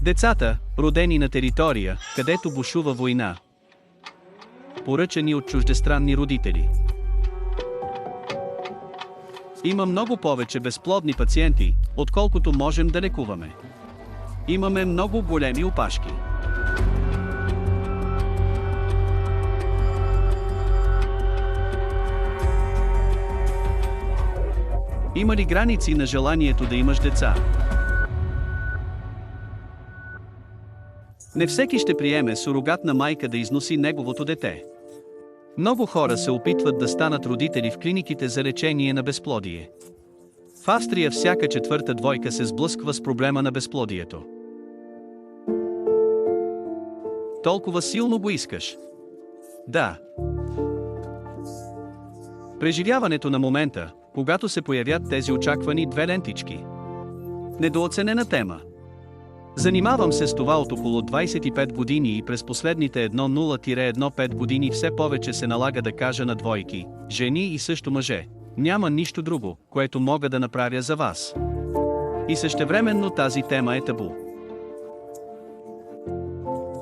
Децата, родени на територия, където бушува война. Поръчани от чуждестранни родители. Има много повече безплодни пациенти, отколкото можем да лекуваме. Имаме много големи опашки. Има ли граници на желанието да имаш деца? Не всеки ще приеме сурогатна майка да износи неговото дете. Много хора се опитват да станат родители в клиниките за лечение на безплодие. В Австрия всяка четвърта двойка се сблъсква с проблема на безплодието. Толкова силно го искаш. Да. Преживяването на момента, когато се появят тези очаквани две лентички. Недооценена тема. Занимавам се с това от около 25 години и през последните 1-0-1-5 години все повече се налага да кажа на двойки, жени и също мъже. Няма нищо друго, което мога да направя за вас. И същевременно тази тема е табу.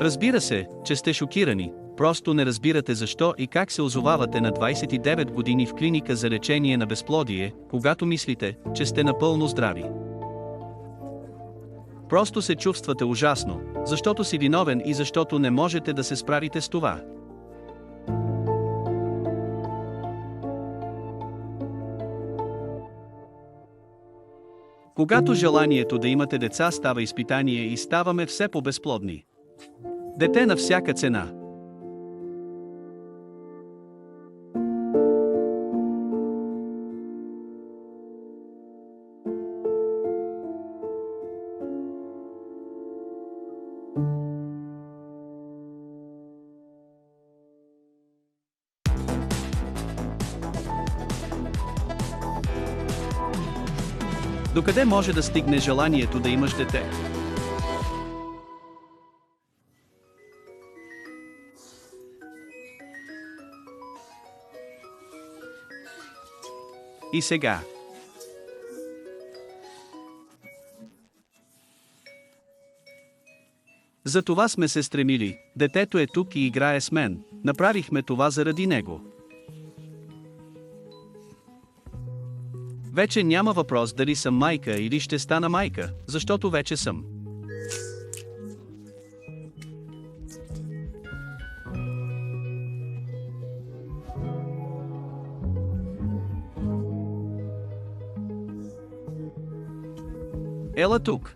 Разбира се, че сте шокирани, просто не разбирате защо и как се озовавате на 29 години в клиника за лечение на безплодие, когато мислите, че сте напълно здрави. Просто се чувствате ужасно, защото си виновен и защото не можете да се справите с това. Когато желанието да имате деца става изпитание и ставаме все по-безплодни. Дете на всяка цена. Докъде може да стигне желанието да имаш дете? И сега. За това сме се стремили, детето е тук и играе с мен, направихме това заради него. Вече няма въпрос дали съм майка или ще стана майка, защото вече съм. Ела тук.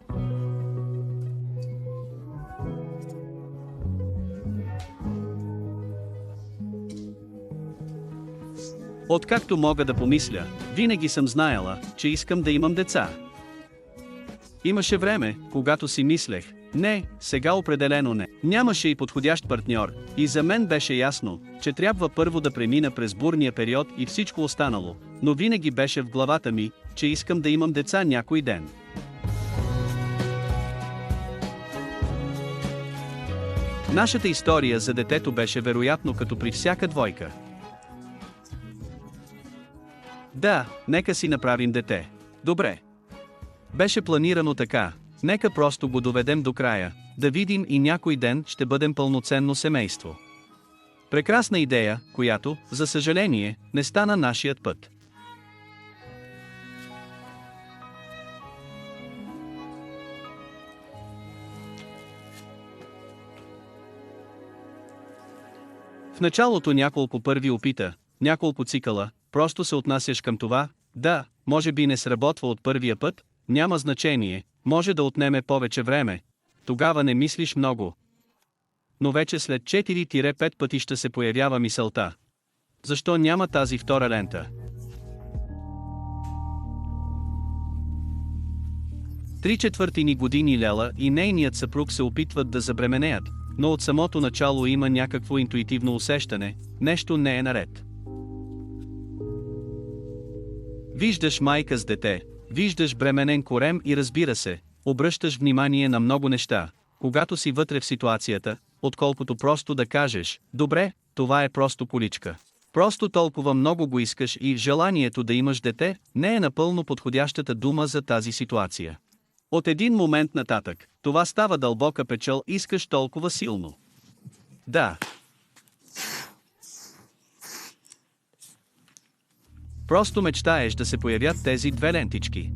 Откакто мога да помисля, винаги съм знаела, че искам да имам деца. Имаше време, когато си мислех, не, сега определено не. Нямаше и подходящ партньор, и за мен беше ясно, че трябва първо да премина през бурния период и всичко останало, но винаги беше в главата ми, че искам да имам деца някой ден. Нашата история за детето беше вероятно като при всяка двойка. Да, нека си направим дете. Добре. Беше планирано така, нека просто го доведем до края, да видим и някой ден ще бъдем пълноценно семейство. Прекрасна идея, която, за съжаление, не стана нашият път. В началото няколко първи опита, няколко цикъла, просто се отнасяш към това, да, може би не сработва от първия път, няма значение, може да отнеме повече време, тогава не мислиш много. Но вече след 4-5 пътища се появява мисълта. Защо няма тази втора лента? 3/4 години Лела и нейният съпруг се опитват да забременеят, но от самото начало има някакво интуитивно усещане, нещо не е наред. Виждаш майка с дете, виждаш бременен корем и разбира се, обръщаш внимание на много неща, когато си вътре в ситуацията, отколкото просто да кажеш, добре, това е просто количка. Просто толкова много го искаш и желанието да имаш дете не е напълно подходящата дума за тази ситуация. От един момент нататък, това става дълбока печал, искаш толкова силно. Да. Просто мечтаеш да се появят тези две лентички.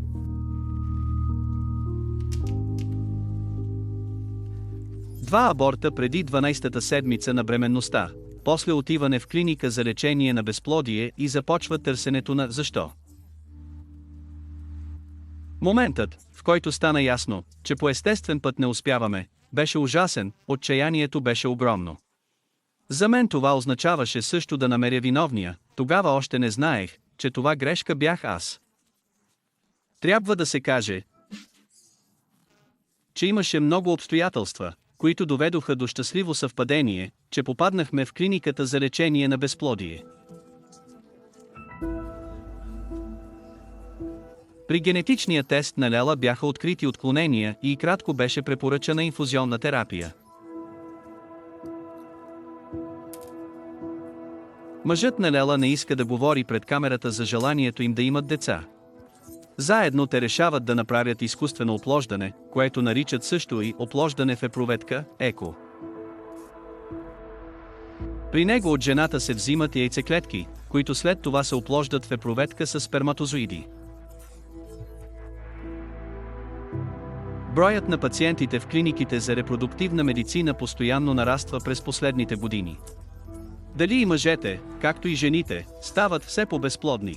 Два аборта преди 12-та седмица на бременността, после отиване в клиника за лечение на безплодие и започва търсенето на защо. Моментът, в който стана ясно, че по естествен път не успяваме, беше ужасен, отчаянието беше огромно. За мен това означаваше също да намеря виновния, тогава още не знаех, че това грешка бях аз. Трябва да се каже, че имаше много обстоятелства, които доведоха до щастливо съвпадение, че попаднахме в клиниката за лечение на безплодие. При генетичния тест на Лела бяха открити отклонения и кратко беше препоръчана инфузионна терапия. Мъжът на Лела не иска да говори пред камерата за желанието им да имат деца. Заедно те решават да направят изкуствено оплождане, което наричат също и оплождане в епруветка, еко. При него от жената се взимат яйцеклетки, които след това се оплождат в епруветка с сперматозоиди. Броят на пациентите в клиниките за репродуктивна медицина постоянно нараства през последните години. Дали и мъжете, както и жените, стават все по-безплодни?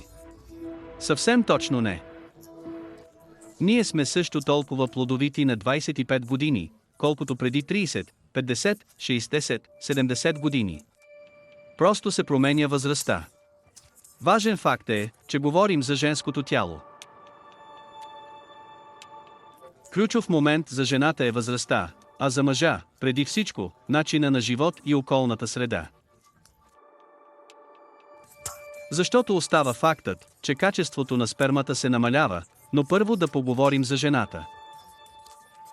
Съвсем точно не. Ние сме също толкова плодовити на 25 години, колкото преди 30, 50, 60, 70 години. Просто се променя възрастта. Важен факт е, че говорим за женското тяло. Ключов момент за жената е възрастта, а за мъжа, преди всичко, начина на живот и околната среда. Защото остава фактът, че качеството на спермата се намалява, но първо да поговорим за жената.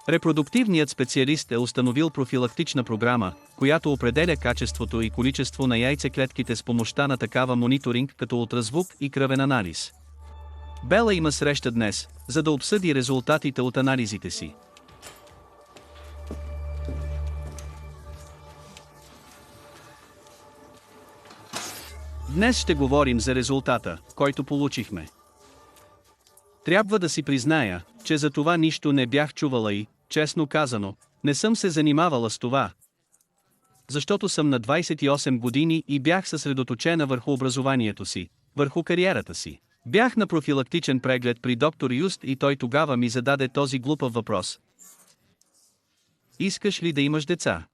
Репродуктивният специалист е установил профилактична програма, която определя качеството и количество на яйцеклетките с помощта на такава мониторинг като ултразвук и кръвен анализ. Бела има среща днес, за да обсъди резултатите от анализите си. Днес ще говорим за резултата, който получихме. Трябва да си призная, че за това нищо не бях чувала и, честно казано, не съм се занимавала с това. Защото съм на 28 години и бях съсредоточена върху образованието си, върху кариерата си. Бях на профилактичен преглед при доктор Юст и той тогава ми зададе този глупав въпрос. Искаш ли да имаш деца?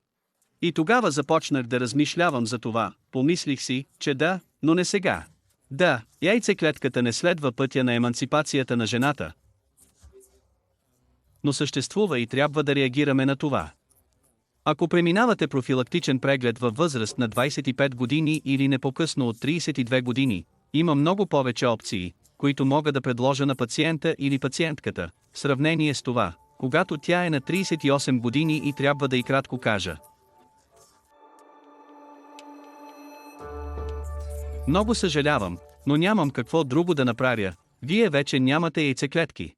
И тогава започнах да размишлявам за това, помислих си, че да, но не сега. Да, яйцеклетката не следва пътя на еманципацията на жената. Но съществува и трябва да реагираме на това. Ако преминавате профилактичен преглед във възраст на 25 години или не по-късно от 32 години, има много повече опции, които мога да предложа на пациента или пациентката, в сравнение с това, когато тя е на 38 години и трябва да и кратко кажа. Много съжалявам, но нямам какво друго да направя, вие вече нямате яйцеклетки.